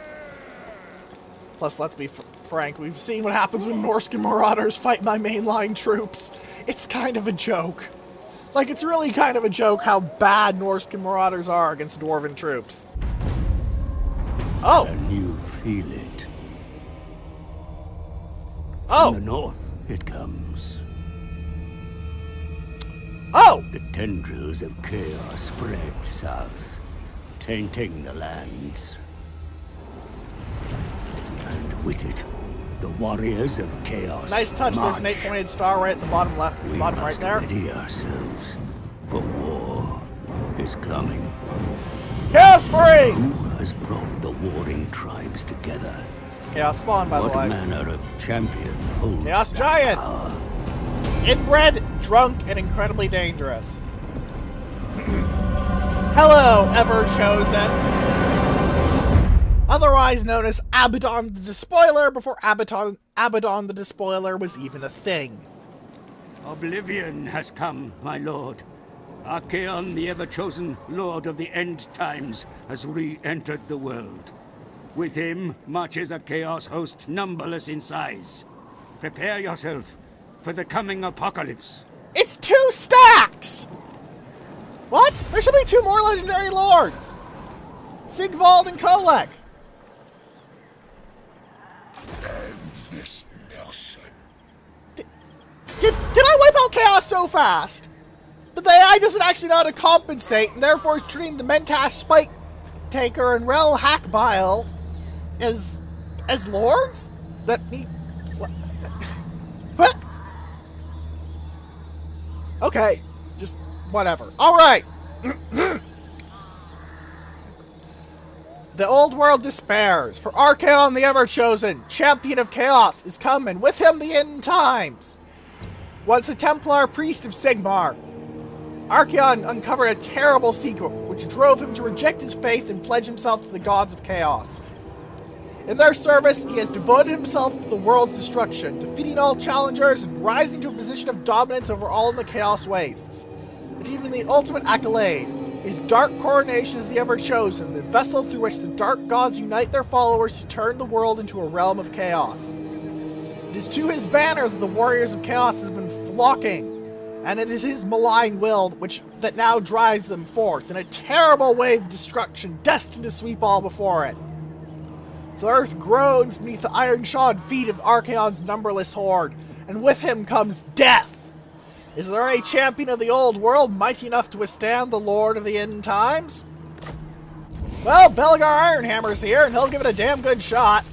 Plus, let's be frank, we've seen what happens when Norscan Marauders fight my mainline troops. It's kind of a joke. Like, it's really kind of a joke how bad Norscan Marauders are against Dwarven troops. Oh! Can you feel it? Oh! From the north it comes. Oh! The tendrils of chaos spread south, tainting the lands. And with it, the warriors of chaos. Nice touch. There's an 8-pointed star right at the bottom left, bottom right there. We must ready ourselves, for war is coming. Chaos Springs! Who has brought the warring tribes together? Chaos Spawn, by the way. What manner of champion holds Chaos that Giant! power? Inbred, drunk, and incredibly dangerous. Hello, Ever-Chosen. Otherwise known as Abbadon the Despoiler, before Abbadon the Despoiler was even a thing. Oblivion has come, my lord. Archaon, the ever-chosen Lord of the End Times, has re-entered the world. With him marches a chaos host numberless in size. Prepare yourself for the coming apocalypse. It's 2 stacks! What? There should be 2 more legendary lords! Sigvald and Kolek. Did I wipe out Chaos so fast that the AI doesn't actually know how to compensate, and therefore is treating the Mentas Spike Taker and Rel Hackbile as lords? That me what? Okay, just whatever. All right. The old world despairs, for Archaon the Ever-Chosen, champion of chaos, is come, and with him the end times. Once a Templar priest of Sigmar, Archaon uncovered a terrible secret which drove him to reject his faith and pledge himself to the gods of chaos. In their service, he has devoted himself to the world's destruction, defeating all challengers and rising to a position of dominance over all in the Chaos Wastes. Achieving the ultimate accolade, his dark coronation as the Ever-Chosen, the vessel through which the dark gods unite their followers to turn the world into a realm of chaos. is to his banner that the warriors of chaos have been flocking, and it is his malign will that now drives them forth in a terrible wave of destruction destined to sweep all before it. The earth groans beneath the iron-shod feet of Archaon's numberless horde, and with him comes death. Is there any champion of the old world mighty enough to withstand the Lord of the end times? Well, Belgar Ironhammer's here, and he'll give it a damn good shot.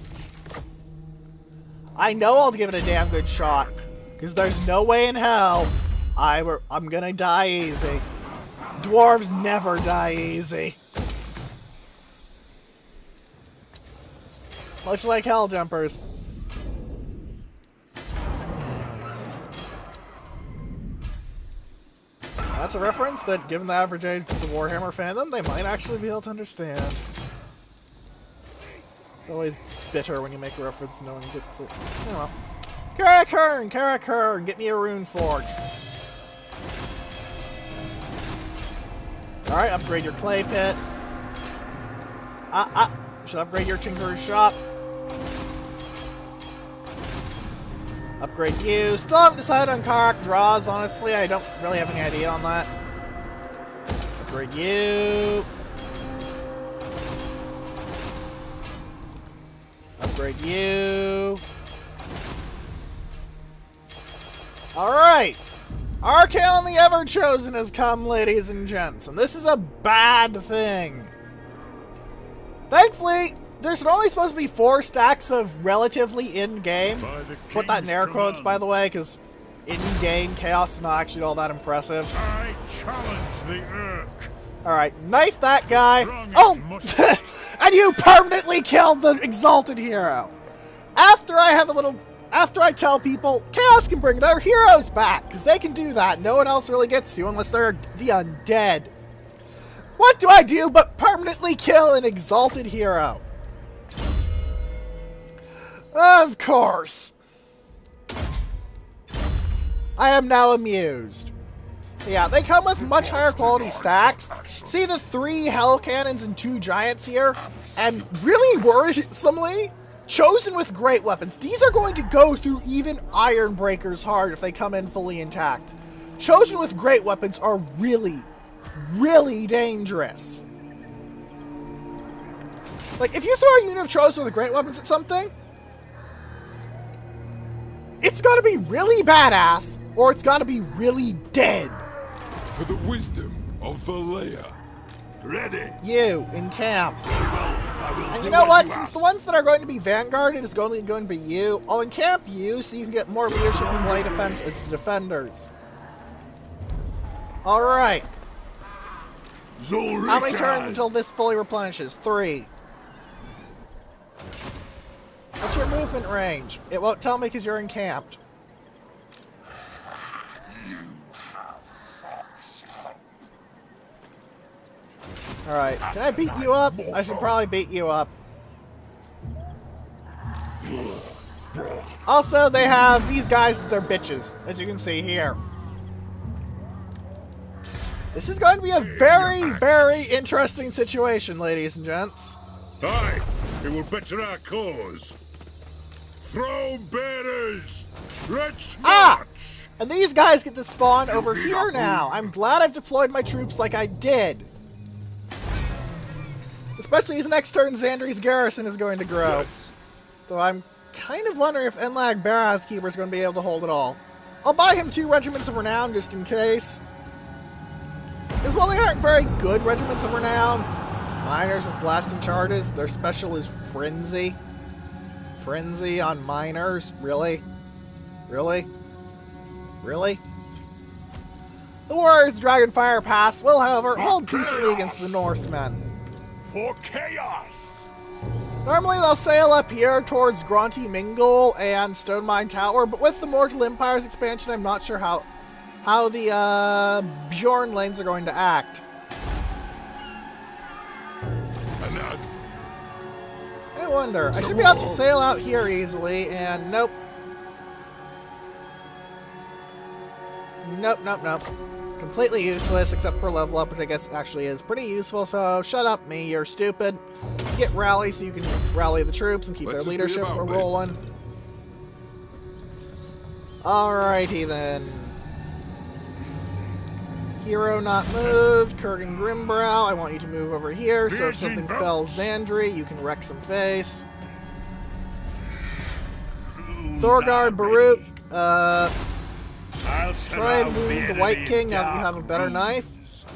I know I'll give it a damn good shot, because there's no way in hell I'm gonna die easy. Dwarves never die easy. Much like hell jumpers. That's a reference that, given the average age of the Warhammer fandom, they might actually be able to understand. It's always bitter when you make a reference and no one gets it. Oh well. Karakern, get me a rune forge. Alright, upgrade your clay pit. Should upgrade your tinkerer's shop. Upgrade you. Still haven't decided on Karak draws, honestly. I don't really have any idea on that. Upgrade you. Upgrade you. Alright. Archaon the Ever-Chosen has come, ladies and gents, and this is a bad thing. Thankfully, there's only supposed to be 4 stacks of relatively in-game. Put that in air quotes, by the way, because in-game chaos is not actually all that impressive. I challenge the earth. Alright, knife that guy. Oh! And you permanently killed the Exalted Hero! After I tell people, Chaos can bring their heroes back, because they can do that. No one else really gets to, unless they're the undead. What do I do but permanently kill an Exalted Hero? Of course. I am now amused. Yeah, they come with much higher quality stacks. See the 3 Hell Cannons and 2 Giants here? And really worrisomely, chosen with great weapons. These are going to go through even Iron Breakers hard if they come in fully intact. Chosen with great weapons are really, really dangerous. Like, if you throw a unit of Chosen with great weapons at something, it's gotta be really badass, or it's gotta be really dead. For the wisdom of Valea. Ready. You, in camp. I will And you know what? Since the ones that are going to be vanguarded is only going to be you, I'll encamp you so you can get more leadership and melee defense as the defenders. Alright. How many turns until this fully replenishes? 3. What's your movement range? It won't tell me because you're encamped. Alright, can I beat you up? I should probably beat you up. Also, they have these guys as their bitches, as you can see here. This is going to be a very, very interesting situation, ladies and gents. Aye, it will better our cause. Throne bearers, let's march! And these guys get to spawn over here now. I'm glad I've deployed my troops like I did. Especially as next turn Xandri's garrison is going to grow. Yes. Though I'm kind of wondering if Enlag Barrow's Keeper is going to be able to hold it all. I'll buy him 2 regiments of renown just in case. Because while they aren't very good regiments of renown, miners with blasting charges, their special is Frenzy. Frenzy on miners? Really? Really? Really? The Warriors Dragonfire Pass will, however, hold decently against the Northmen. For chaos! Normally they'll sail up here towards Gronti Mingle and Stone Mine Tower, but with the Mortal Empire's expansion, I'm not sure how the Bjorn lanes are going to act. I wonder. I should be able to sail out here easily, and nope. Nope, nope, nope. Completely useless, except for level up, which I guess actually is pretty useful, so shut up, me, you're stupid. Get rally so you can rally the troops and keep their leadership rolling. Alrighty then. Hero not moved. Kurgan Grimbrow, I want you to move over here, so if something fells Xandri, you can wreck some face. Thorgard Baruch, try and wound the White King now that you have a better knife.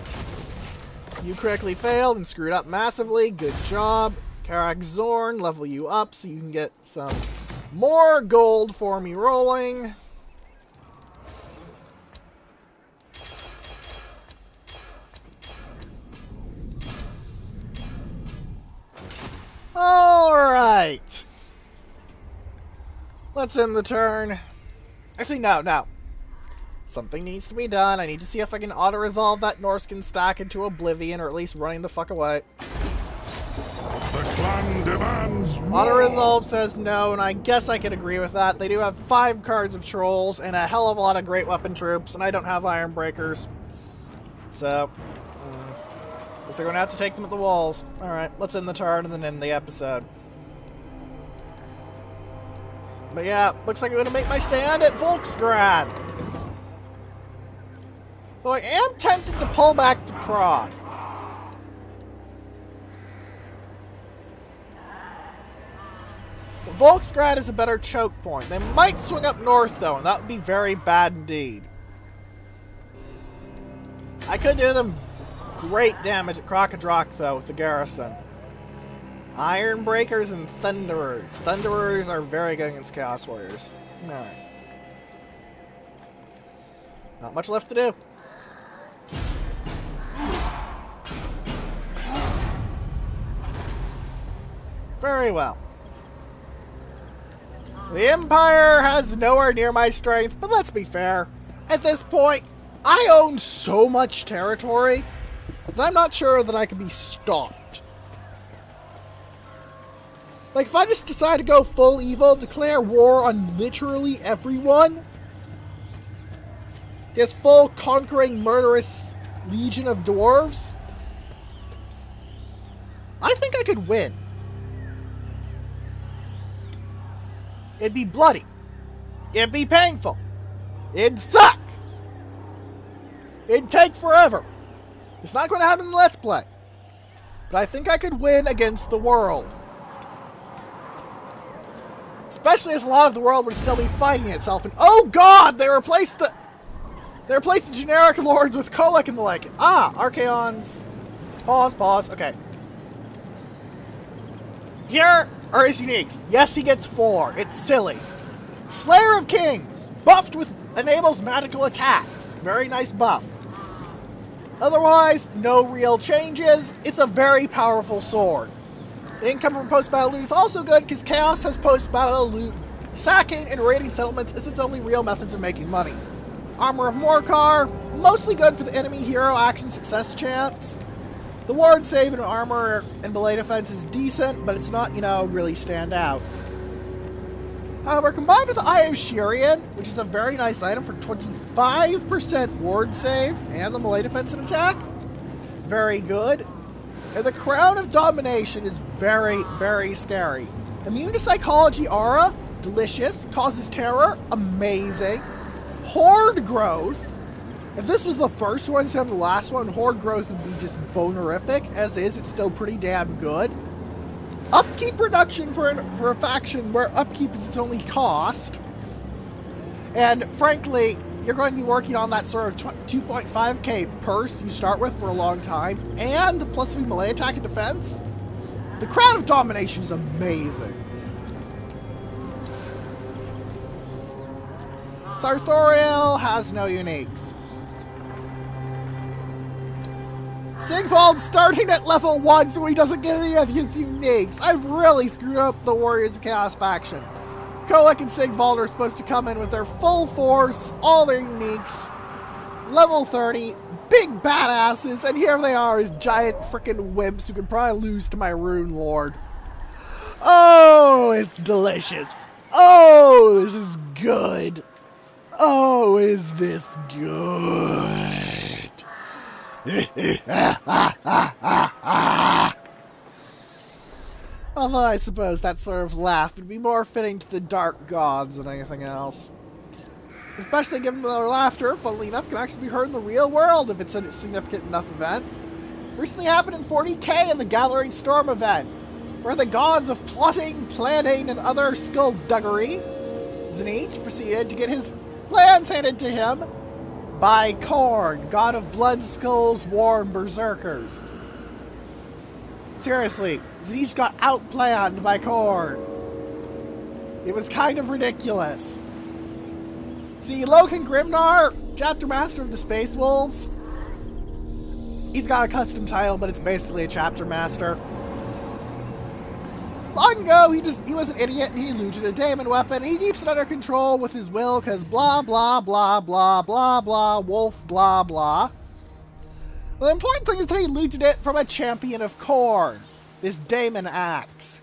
You critically failed and screwed up massively. Good job. Karak Zorn, level you up so you can get some more gold for me rolling. Alright. Let's end the turn. Actually, no. Something needs to be done. I need to see if I can auto-resolve that Norskin stack into oblivion, or at least running the fuck away. The clan demands more. Auto-resolve says no, and I guess I could agree with that. They do have 5 cards of trolls and a hell of a lot of great weapon troops, and I don't have iron breakers. So, guess they're going to have to take them at the walls. Alright, let's end the turn and then end the episode. But yeah, looks like I'm going to make my stand at Volksgrad. Though I am tempted to pull back to Prague. But Volksgrad is a better choke point. They might swing up north though, and that would be very bad indeed. I could do them great damage at Krokadrak though with the garrison. Iron Breakers and Thunderers. Thunderers are very good against Chaos Warriors. Alright. Not much left to do. Very well. The Empire has nowhere near my strength, but let's be fair. At this point, I own so much territory that I'm not sure that I can be stopped. Like, if I just decide to go full evil, declare war on literally everyone, this full conquering murderous legion of dwarves, I think I could win. It'd be bloody. It'd be painful. It'd suck. It'd take forever. It's not going to happen in Let's Play. But I think I could win against the world. Especially as a lot of the world would still be fighting itself. And oh god, they replaced the generic lords with Kolek and the like. Ah, Archaons. Pause. Okay. Here are his uniques. Yes, he gets 4. It's silly. Slayer of Kings. Buffed with enables magical attacks. Very nice buff. Otherwise, no real changes. It's a very powerful sword. The income from post-battle loot is also good because Chaos has post-battle loot. Sacking and raiding settlements is its only real methods of making money. Armor of Morkar, mostly good for the enemy hero action success chance. The ward save and armor and melee defense is decent, but it's not, really stand out. However, combined with the Eye of Shirian, which is a very nice item for 25% ward save and the melee defense and attack, very good. And the Crown of Domination is very, very scary. Immune to Psychology Aura, delicious. Causes terror, amazing. Horde Growth. If this was the first one instead of the last one, Horde Growth would be just bonerific. As is, it's still pretty damn good. Upkeep reduction for a faction where upkeep is its only cost. And frankly, you're going to be working on that sort of 2.5k purse you start with for a long time. And the plus 3 melee attack and defense. The Crown of Domination is amazing. Sartorial has no uniques. Sigvald's starting at level 1 so he doesn't get any of his uniques. I've really screwed up the Warriors of Chaos faction. Kolek and Sigvald are supposed to come in with their full force, all their uniques, level 30, big badasses, and here they are as giant frickin' wimps who could probably lose to my Rune Lord. Oh, it's delicious. Oh, this is good. Oh, is this good? Although I suppose that sort of laugh would be more fitting to the dark gods than anything else. Especially given their laughter, funnily enough, can actually be heard in the real world if it's a significant enough event. Recently happened in 40k in the Gathering Storm event, where the gods of plotting, planning, and other skullduggery, Slaanesh proceeded to get his plans handed to him by Khorne, god of blood, skulls, war, and berserkers. Seriously, Slaanesh got outplanned by Khorne. It was kind of ridiculous. See, Loken Grimnar, Chapter Master of the Space Wolves, he's got a custom title, but it's basically a Chapter Master. Long ago, he was an idiot and he looted a daemon weapon. He keeps it under control with his will, because blah, blah, blah, blah, blah, blah, wolf, blah, blah. The important thing is that he looted it from a champion of Khorne, this daemon axe.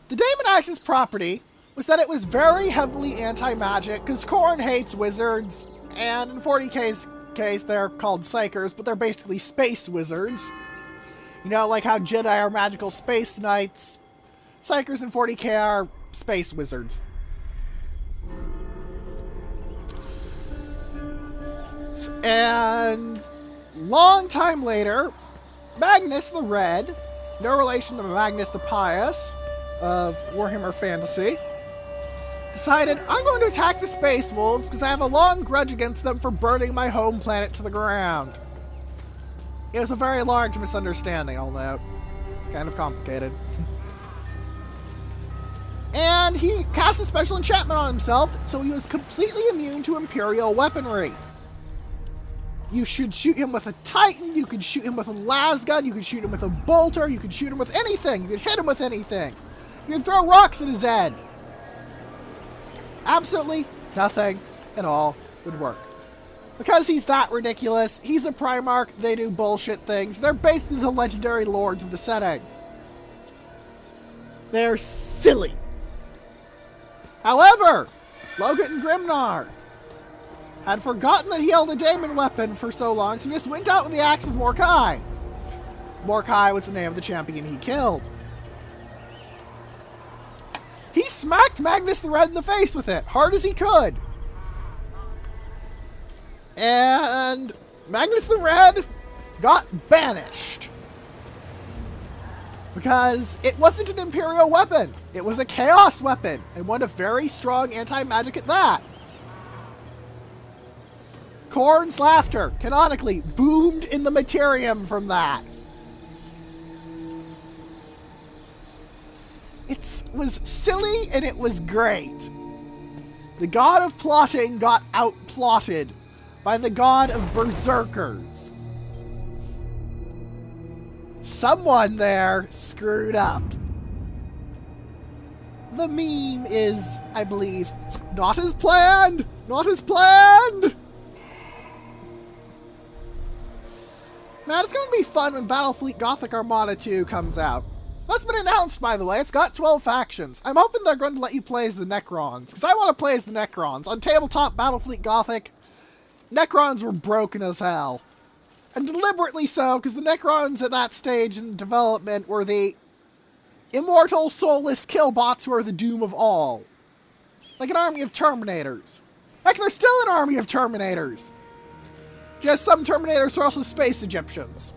The daemon axe's property was that it was very heavily anti-magic, because Khorne hates wizards, and in 40k's case, they're called psychers, but they're basically space wizards. You know, like how Jedi are magical space knights, psychers in 40k are space wizards. And long time later, Magnus the Red, no relation to Magnus the Pious of Warhammer Fantasy, decided, I'm going to attack the Space Wolves because I have a long grudge against them for burning my home planet to the ground. It was a very large misunderstanding, I'll note. Kind of complicated. And he cast a special enchantment on himself, so he was completely immune to Imperial weaponry. You should shoot him with a Titan, you could shoot him with a lasgun, you could shoot him with a bolter, you could shoot him with anything, you could hit him with anything. You could throw rocks at his head. Absolutely nothing at all would work. Because he's that ridiculous, he's a Primarch, they do bullshit things, they're basically the legendary lords of the setting. They're silly. However, Loken Grimnar had forgotten that he held a daemon weapon for so long, so he just went out with the Axe of Morkai. Morkai was the name of the champion he killed. He smacked Magnus the Red in the face with it, hard as he could. And Magnus the Red got banished. Because it wasn't an Imperial weapon, it was a Chaos weapon, and one of very strong anti-magic at that. Khorne's laughter, canonically, boomed in the Materium from that. It was silly and it was great. The god of plotting got outplotted by the god of berserkers. Someone there screwed up. The meme is, I believe, not as planned! Not as planned! Man, it's going to be fun when Battlefleet Gothic Armada 2 comes out. That's been announced, by the way. It's got 12 factions. I'm hoping they're going to let you play as the Necrons, because I want to play as the Necrons. On tabletop Battlefleet Gothic, Necrons were broken as hell. And deliberately so, because the Necrons at that stage in development were the immortal, soulless killbots who are the doom of all. Like an army of Terminators. Heck, they're still an army of Terminators. Just some Terminators are also space Egyptians.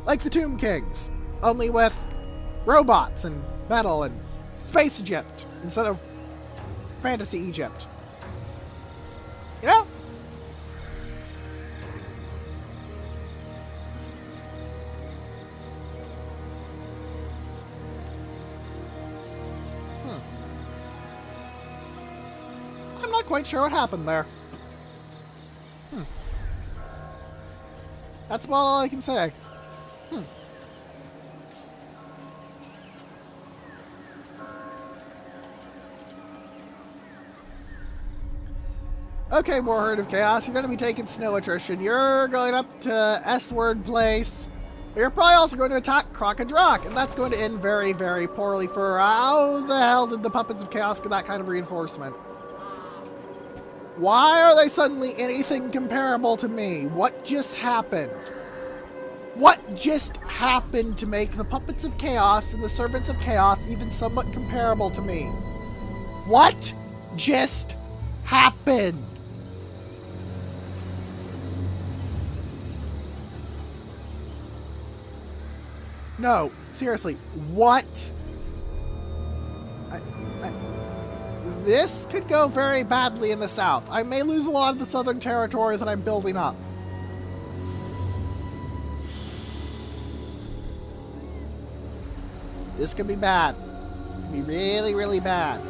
Like the Tomb Kings, only with robots and metal and space Egypt instead of fantasy Egypt. You know? I'm not quite sure what happened there. That's about all I can say. Okay, Warherd of Chaos, you're going to be taking snow attrition. You're going up to S-Word Place. But you're probably also going to attack Crocodrock, and that's going to end very, very poorly for how the hell did the Puppets of Chaos get that kind of reinforcement? Why are they suddenly anything comparable to me? What just happened? What just happened to make the Puppets of Chaos and the Servants of Chaos even somewhat comparable to me? What just happened? No, seriously, what? This could go very badly in the south. I may lose a lot of the southern territory that I'm building up. This could be bad. It could be really, really bad.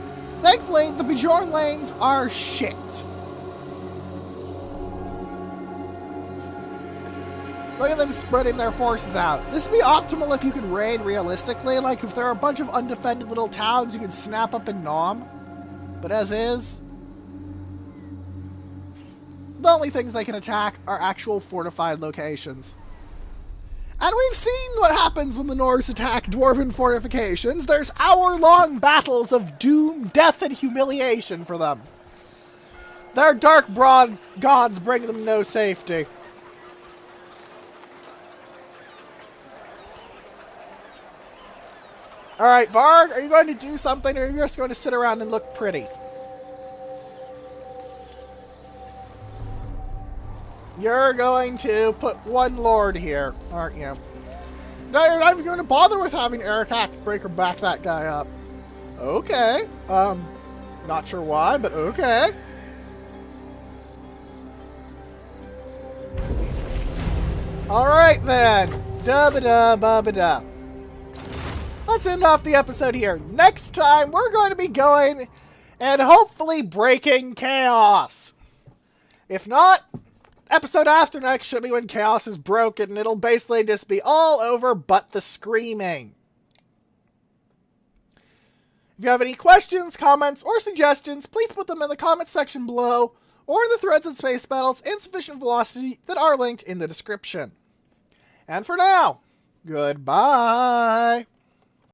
Thankfully, the Bjorn lanes are shit. Look at them spreading their forces out. This would be optimal if you could raid realistically. Like, if there are a bunch of undefended little towns you can snap up and nom. But as is, the only things they can attack are actual fortified locations. And we've seen what happens when the Norse attack dwarven fortifications. There's hour-long battles of doom, death, and humiliation for them. Their dark broad gods bring them no safety. Alright, Varg, are you going to do something, or are you just going to sit around and look pretty? You're going to put one lord here, aren't you? No, you're not even going to bother with having Eric Axebreaker back that guy up. Okay. Not sure why, but okay. Alright then. Da-ba-da-ba-ba-da. Let's end off the episode here. Next time, we're going to be going and hopefully breaking chaos. If not, episode after next should be when chaos is broken, and it'll basically just be all over but the screaming. If you have any questions, comments, or suggestions, please put them in the comments section below, or in the threads and space battles insufficient velocity that are linked in the description. And for now, goodbye.